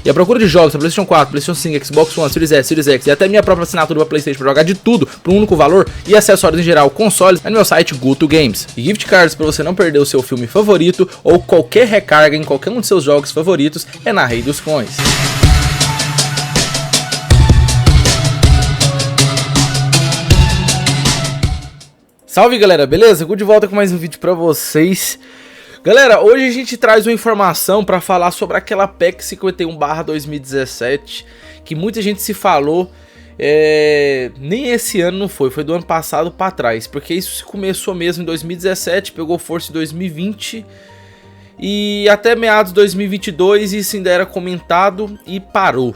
E a procura de jogos para PlayStation 4, PlayStation 5, Xbox One, Series S, Series X e até minha própria assinatura para PlayStation para jogar de tudo por um único valor e acessórios em geral, consoles, é no meu site GoTo Games. E gift cards para você não perder o seu filme favorito ou qualquer recarga em qualquer um de seus jogos favoritos é na Rei dos Coins. Salve galera, beleza? Good de volta com mais um vídeo pra vocês. Galera, hoje a gente traz uma informação pra falar sobre aquela PEC 51/2017 que muita gente se falou, nem esse ano não foi do ano passado pra trás, porque isso começou mesmo em 2017, pegou força em 2020 e até meados de 2022 isso ainda era comentado e parou,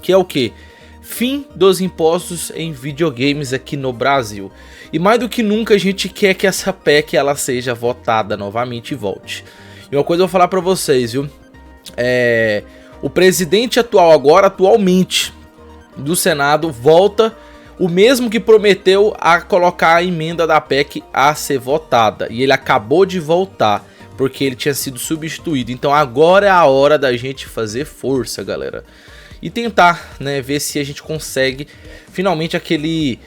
que é o que? Fim dos impostos em videogames aqui no Brasil. E mais do que nunca a gente quer que essa PEC ela seja votada novamente e volte. E uma coisa eu vou falar pra vocês, viu? O presidente atualmente do Senado volta o mesmo que prometeu a colocar a emenda da PEC a ser votada. E ele acabou de voltar, porque ele tinha sido substituído. Então agora é a hora da gente fazer força, galera. E tentar, né, ver se a gente consegue finalmente aquele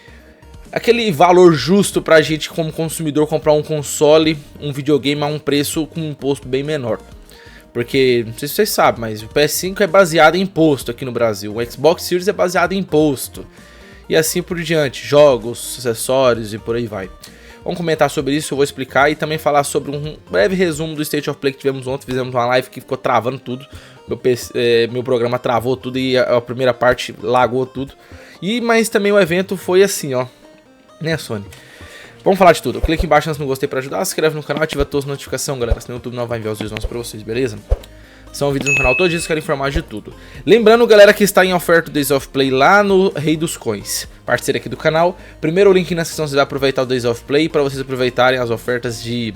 valor justo pra gente como consumidor comprar um console, um videogame a um preço com um imposto bem menor. Porque, não sei se vocês sabem, mas o PS5 é baseado em imposto aqui no Brasil, o Xbox Series é baseado em imposto. E assim por diante, jogos, acessórios e por aí vai. Vamos comentar sobre isso, eu vou explicar e também falar sobre um breve resumo do State of Play que tivemos ontem. Fizemos uma live que ficou travando tudo, meu programa travou tudo e a primeira parte lagou tudo. Mas também o evento foi assim, ó, né, Sony? Vamos falar de tudo. Clique embaixo no gostei pra ajudar, se inscreve no canal, ativa todas as notificações, galera, senão o YouTube não vai enviar os vídeos nossos pra vocês, beleza? São vídeos no canal todos os dias, quero informar de tudo. Lembrando, galera, que está em oferta o Days of Play lá no Rei dos Coins, parceiro aqui do canal. Primeiro o link na descrição, você vai aproveitar o Days of Play para vocês aproveitarem as ofertas de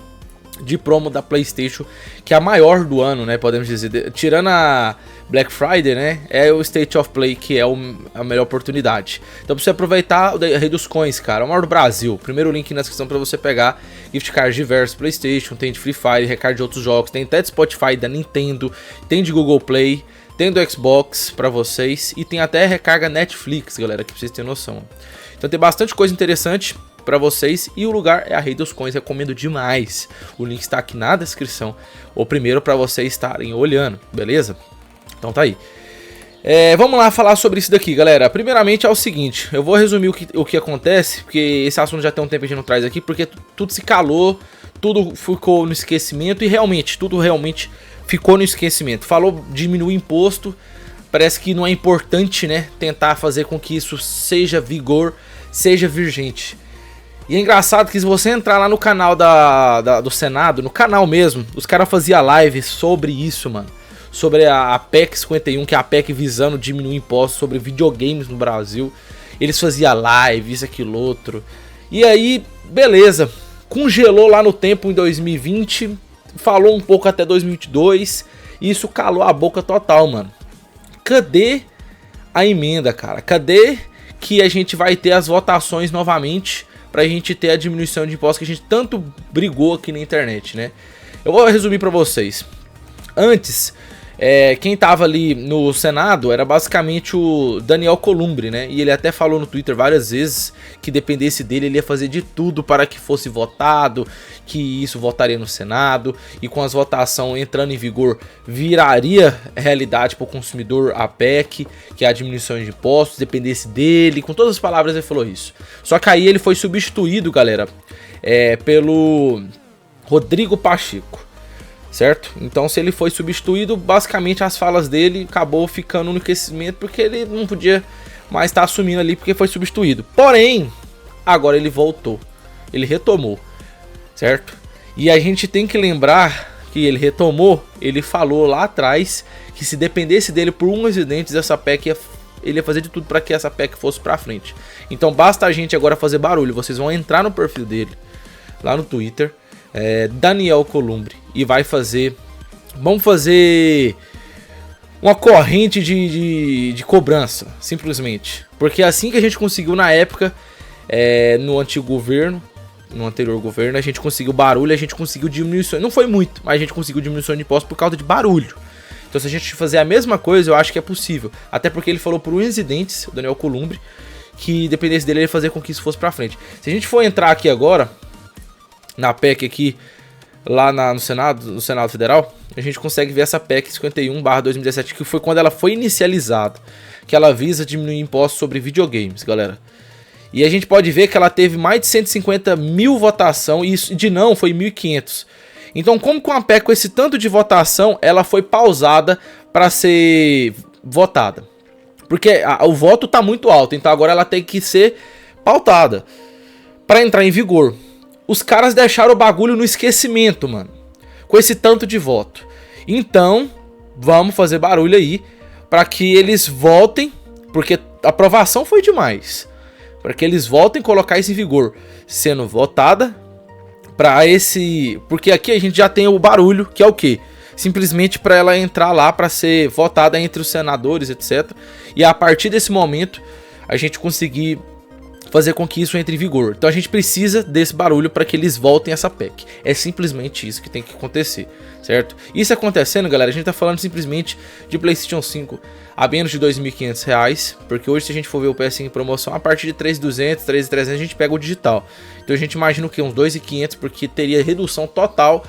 promo da PlayStation, que é a maior do ano, né, podemos dizer, tirando a Black Friday, né, é o State of Play que é a melhor oportunidade. Então pra você aproveitar o Rei dos Coins, cara, o maior do Brasil. Primeiro link na descrição para você pegar gift cards diversos, PlayStation, tem de Free Fire, recard de outros jogos, tem até de Spotify da Nintendo, tem de Google Play, tem do Xbox pra vocês e tem até recarga Netflix, galera, que pra vocês terem noção. Então tem bastante coisa interessante pra vocês e o lugar é a Rei dos Coins, recomendo demais. O link está aqui na descrição, ou primeiro pra vocês estarem olhando, beleza? Então tá aí. Vamos lá falar sobre isso daqui, galera. Primeiramente é o seguinte, eu vou resumir o que acontece, porque esse assunto já tem um tempo que a gente não traz aqui, porque tudo se calou, tudo ficou no esquecimento e tudo realmente ficou no esquecimento. Falou diminuir imposto, parece que não é importante, né, tentar fazer com que isso seja vigente. E é engraçado que se você entrar lá no canal do Senado, no canal mesmo, os caras faziam live sobre isso, mano. Sobre a PEC 51, que é a PEC visando diminuir impostos sobre videogames no Brasil. Eles faziam live, isso, aquilo, outro. E aí, beleza, congelou lá no tempo em 2020, falou um pouco até 2022, e isso calou a boca total, mano. Cadê a emenda, cara? Cadê que a gente vai ter as votações novamente pra gente ter a diminuição de impostos que a gente tanto brigou aqui na internet, né? Eu vou resumir pra vocês. Antes, quem tava ali no Senado era basicamente o Daniel Columbre, né? E ele até falou no Twitter várias vezes que dependesse dele, ele ia fazer de tudo para que fosse votado, que isso votaria no Senado, e com as votações entrando em vigor, viraria realidade para o consumidor a PEC, que é a diminuição de impostos, dependesse dele, com todas as palavras ele falou isso. Só que aí ele foi substituído, galera, pelo Rodrigo Pacheco. Certo? Então se ele foi substituído, basicamente as falas dele acabou ficando no esquecimento, porque ele não podia mais estar assumindo ali porque foi substituído. Porém, agora ele voltou, ele retomou, certo? E a gente tem que lembrar que ele retomou, ele falou lá atrás que se dependesse dele por um residente dessa PEC, ele ia fazer de tudo para que essa PEC fosse para frente. Então basta a gente agora fazer barulho, vocês vão entrar no perfil dele, lá no Twitter, Daniel Columbre, e vamos fazer uma corrente de cobrança, simplesmente, porque assim que a gente conseguiu na época, no antigo governo, no anterior governo, a gente conseguiu barulho, a gente conseguiu diminuição, não foi muito, mas a gente conseguiu diminuição de impostos por causa de barulho. Então se a gente fazer a mesma coisa, eu acho que é possível. Até porque ele falou pro Incidentes, o Daniel Columbre, que dependesse dele ele fazer com que isso fosse pra frente. Se a gente for entrar aqui agora, na PEC aqui, lá no Senado Federal, a gente consegue ver essa PEC 51/2017, que foi quando ela foi inicializada, que ela visa diminuir impostos sobre videogames, galera. E a gente pode ver que ela teve mais de 150 mil votação, e isso de não foi 1.500. Então, como com a PEC com esse tanto de votação, ela foi pausada para ser votada? Porque o voto tá muito alto, então agora ela tem que ser pautada para entrar em vigor. Os caras deixaram o bagulho no esquecimento, mano, com esse tanto de voto. Então, vamos fazer barulho aí para que eles voltem, porque a aprovação foi demais. Para que eles voltem a colocar isso em vigor, sendo votada para esse... Porque aqui a gente já tem o barulho, que é o quê? Simplesmente para ela entrar lá para ser votada entre os senadores, etc. E a partir desse momento, a gente conseguir fazer com que isso entre em vigor. Então a gente precisa desse barulho para que eles voltem essa PEC. É simplesmente isso que tem que acontecer, certo? Isso acontecendo, galera, a gente tá falando simplesmente de PlayStation 5 a menos de R$ 2.500, porque hoje se a gente for ver o PS5 em promoção, a partir de R$ 3.200, R$ 3.300 a gente pega o digital. Então a gente imagina o que? Uns R$ 2.500, porque teria redução total,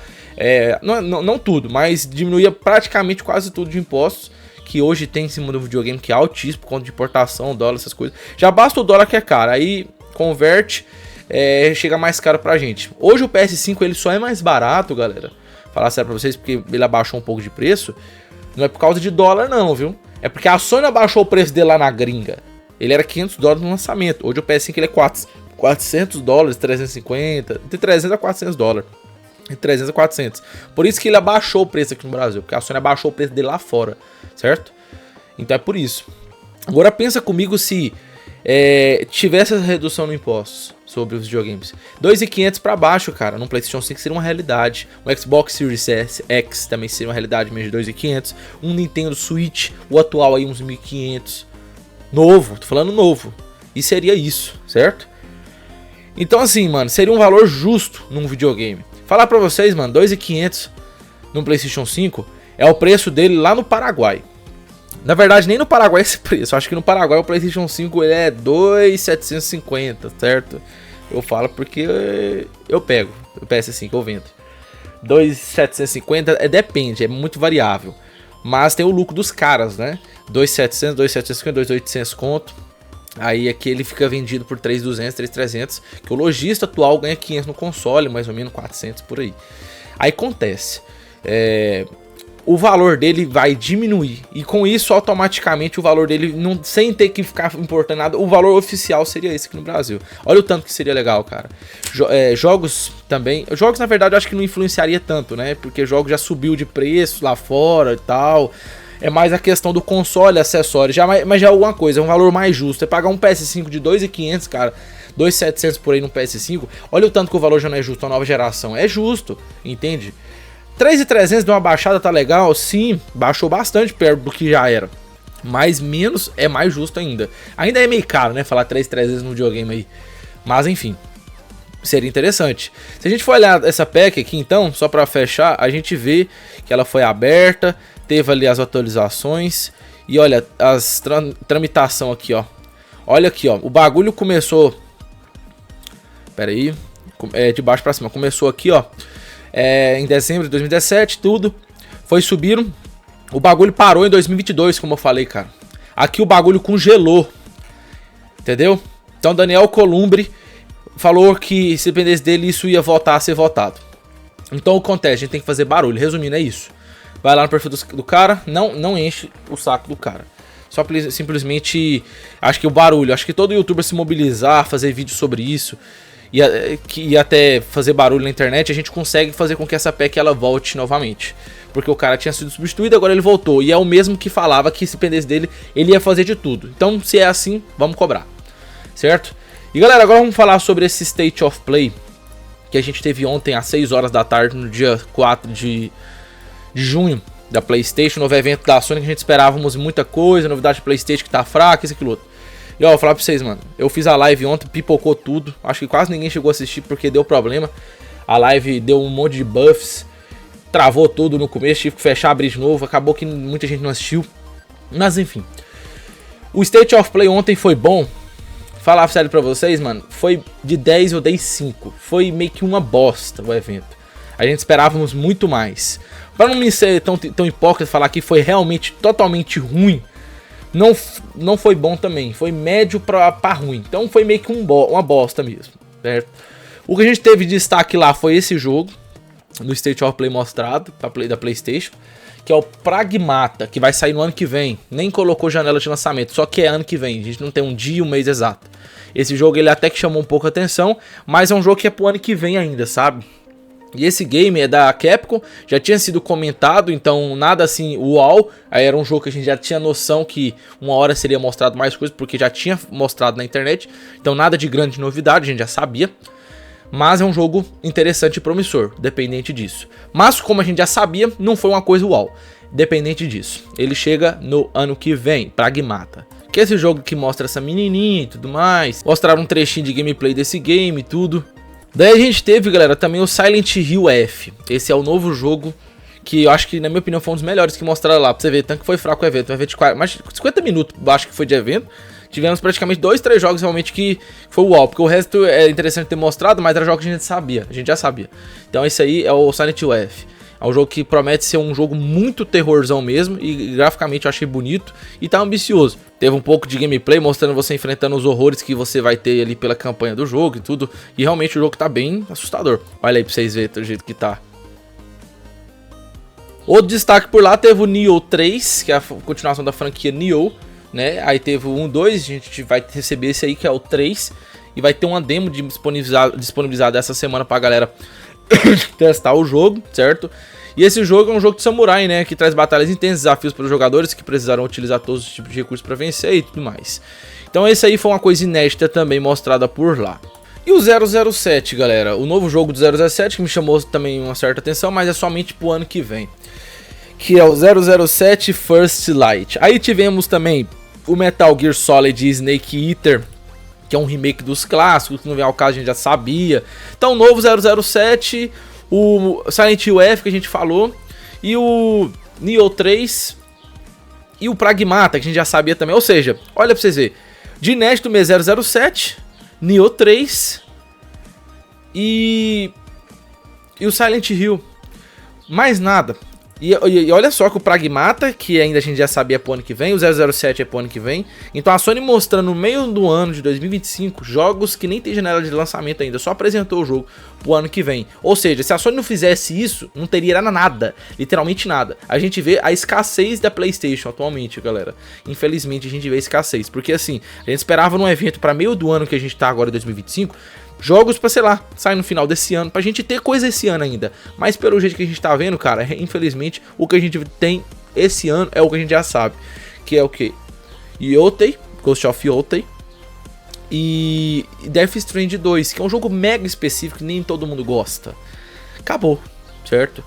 não tudo, mas diminuía praticamente quase tudo de impostos, que hoje tem em cima do videogame, que é altíssimo, por conta de importação, dólar, essas coisas. Já basta o dólar que é caro, aí converte, chega mais caro pra gente. Hoje o PS5 ele só é mais barato, galera, falar sério pra vocês, porque ele abaixou um pouco de preço, não é por causa de dólar não, viu? É porque a Sony abaixou o preço dele lá na gringa. Ele era $500 no lançamento, hoje o PS5 ele é $400, 350, de 300 a $400. De 300 a 400. Por isso que ele abaixou o preço aqui no Brasil, porque a Sony abaixou o preço dele lá fora, certo? Então é por isso. Agora pensa comigo se tivesse essa redução no impostos sobre os videogames. 2.500 para baixo, cara, no PlayStation 5 seria uma realidade. O Xbox Series X também seria uma realidade, mesmo de 2.500. Um Nintendo Switch, o atual aí uns 1.500. Novo, tô falando novo. E seria isso, certo? Então assim, mano, seria um valor justo num videogame. Falar pra vocês, mano, 2.500 no PlayStation 5 é o preço dele lá no Paraguai. Na verdade, nem no Paraguai é esse preço. Acho que no Paraguai o PlayStation 5 ele é 2.750, certo? Eu falo porque eu pego o PS5, eu vendo. 2.750 depende, é muito variável. Mas tem o lucro dos caras, né? 2.700, 2.750, 2.800 conto. Aí aqui ele fica vendido por 3.200, 3.300, que o lojista atual ganha 500 no console, mais ou menos 400 por aí. Aí acontece, o valor dele vai diminuir, e com isso automaticamente o valor dele, não, sem ter que ficar importando nada, o valor oficial seria esse aqui no Brasil. Olha o tanto que seria legal, cara. Jogos também, jogos na verdade eu acho que não influenciaria tanto, né, porque jogos já subiu de preço lá fora e tal. É mais a questão do console, acessórios, mas já é alguma coisa, é um valor mais justo. É pagar um PS5 de 2.500, cara, 2.700 por aí no PS5. Olha o tanto que o valor já não é justo na nova geração. É justo, entende? 3.300 de uma baixada tá legal? Sim, baixou bastante perto do que já era. Mas menos é mais justo ainda. Ainda é meio caro, né, falar 3.300 no videogame aí. Mas enfim, seria interessante. Se a gente for olhar essa PEC aqui então, só pra fechar, a gente vê que ela foi aberta, teve ali as atualizações e olha as tramitação aqui, ó. Olha aqui, ó, o bagulho começou. Pera aí, de baixo pra cima. Começou aqui, ó, em dezembro de 2017, tudo foi subindo. O bagulho parou em 2022, como eu falei, cara. Aqui o bagulho congelou, entendeu? Então Daniel Columbre falou que se dependesse dele isso ia voltar a ser votado. Então o que acontece? A gente tem que fazer barulho. Resumindo, é isso. Vai lá no perfil do cara, não enche o saco do cara. Só simplesmente, acho que o barulho, acho que todo youtuber se mobilizar, fazer vídeo sobre isso e até fazer barulho na internet, a gente consegue fazer com que essa PEC ela volte novamente. Porque o cara tinha sido substituído, agora ele voltou. E é o mesmo que falava que se dependesse dele, ele ia fazer de tudo. Então, se é assim, vamos cobrar. Certo? E galera, agora vamos falar sobre esse State of Play que a gente teve ontem às 6 horas da tarde, no dia 4 de junho, da PlayStation, novo evento da Sony, que a gente esperávamos muita coisa, novidade da PlayStation que tá fraca, isso, aquilo outro. E ó, vou falar pra vocês, mano, eu fiz a live ontem, pipocou tudo, acho que quase ninguém chegou a assistir porque deu problema. A live deu um monte de buffs travou tudo no começo, tive que fechar, abrir de novo, acabou que muita gente não assistiu. Mas enfim, o State of Play ontem foi bom. Falar sério pra vocês, mano, foi de 10 eu dei 5. Foi meio que uma bosta o evento. A gente esperávamos muito mais. Pra não me ser tão hipócrita falar que foi realmente totalmente ruim, não foi bom também. Foi médio pra ruim. Então foi meio que uma bosta mesmo, certo? O que a gente teve de destaque lá foi esse jogo no State of Play mostrado da PlayStation, que é o Pragmata, que vai sair no ano que vem. Nem colocou janela de lançamento, só que é ano que vem. A gente não tem um dia e um mês exato. Esse jogo ele até que chamou um pouco a atenção, mas é um jogo que é pro ano que vem ainda, sabe? E esse game é da Capcom, já tinha sido comentado, então nada assim uau. Aí era um jogo que a gente já tinha noção que uma hora seria mostrado mais coisas, porque já tinha mostrado na internet. Então nada de grande novidade, a gente já sabia. Mas é um jogo interessante e promissor, dependente disso. Mas como a gente já sabia, não foi uma coisa uau, dependente disso. Ele chega no ano que vem, Pragmata, que é esse jogo que mostra essa menininha e tudo mais. Mostraram um trechinho de gameplay desse game e tudo. Daí a gente teve, galera, também o Silent Hill F. Esse é o novo jogo que eu acho que, na minha opinião, foi um dos melhores que mostraram lá. Pra você ver, tanto que foi fraco o evento. Um evento de mais de 50 minutos, acho que foi de evento. Tivemos praticamente 2, 3 jogos realmente que foi o uau. Porque o resto é interessante ter mostrado, mas era jogo que a gente já sabia. Então esse aí é o Silent Hill F. É um jogo que promete ser um jogo muito terrorzão mesmo. E graficamente eu achei bonito e tá ambicioso. Teve um pouco de gameplay mostrando você enfrentando os horrores que você vai ter ali pela campanha do jogo e tudo. E realmente o jogo tá bem assustador. Olha aí pra vocês verem do jeito que tá. Outro destaque por lá teve o Nioh 3, que é a continuação da franquia Nioh, né? Aí teve o 1, 2, a gente vai receber esse aí que é o 3. E vai ter uma demo disponibilizada essa semana pra galera testar o jogo, certo? E esse jogo é um jogo de samurai, né? Que traz batalhas intensas, desafios para os jogadores que precisarão utilizar todos os tipos de recursos para vencer e tudo mais. Então esse aí foi uma coisa inédita também mostrada por lá. E o 007, galera, o novo jogo do 007 que me chamou também uma certa atenção, mas é somente pro ano que vem. Que é o 007 First Light. Aí tivemos também o Metal Gear Solid Snake Eater, que é um remake dos clássicos, que não vem ao caso, a gente já sabia. Então, o novo 007, o Silent Hill F que a gente falou, e o Nioh 3 e o Pragmata, que a gente já sabia também. Ou seja, olha pra vocês verem, de inédito mesmo 007, Nioh 3 e o Silent Hill. Mais nada. E olha só que o Pragmata, que ainda a gente já sabia pro ano que vem, o 007 é pro ano que vem. Então a Sony mostrando no meio do ano de 2025 jogos que nem tem janela de lançamento ainda, só apresentou o jogo pro ano que vem. Ou seja, se a Sony não fizesse isso, não teria nada, literalmente nada. A gente vê a escassez da PlayStation atualmente, galera. Infelizmente a gente vê a escassez, porque assim, a gente esperava num evento pra meio do ano que a gente tá agora em 2025, jogos pra, sei lá, sair no final desse ano, pra gente ter coisa esse ano ainda. Mas pelo jeito que a gente tá vendo, cara, infelizmente, o que a gente tem esse ano é o que a gente já sabe. Que é o que? Yotei, Ghost of Yotei. E Death Stranding 2, que é um jogo mega específico que nem todo mundo gosta. Acabou, certo?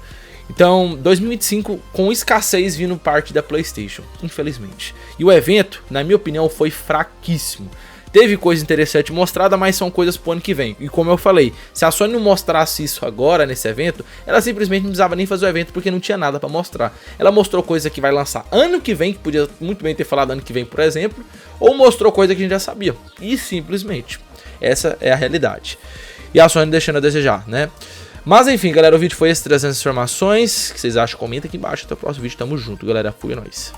Então, 2025 com escassez vindo parte da PlayStation, infelizmente. E o evento, na minha opinião, foi fraquíssimo. Teve coisa interessante mostrada, mas são coisas pro ano que vem. E como eu falei, se a Sony não mostrasse isso agora nesse evento, ela simplesmente não precisava nem fazer o evento porque não tinha nada pra mostrar. Ela mostrou coisa que vai lançar ano que vem, que podia muito bem ter falado ano que vem, por exemplo, ou mostrou coisa que a gente já sabia. E simplesmente, essa é a realidade. E a Sony deixando a desejar, né? Mas enfim, galera, o vídeo foi esse, 300 informações. O que vocês acham? Comenta aqui embaixo. Até o próximo vídeo, tamo junto, galera. Fui, é nóis.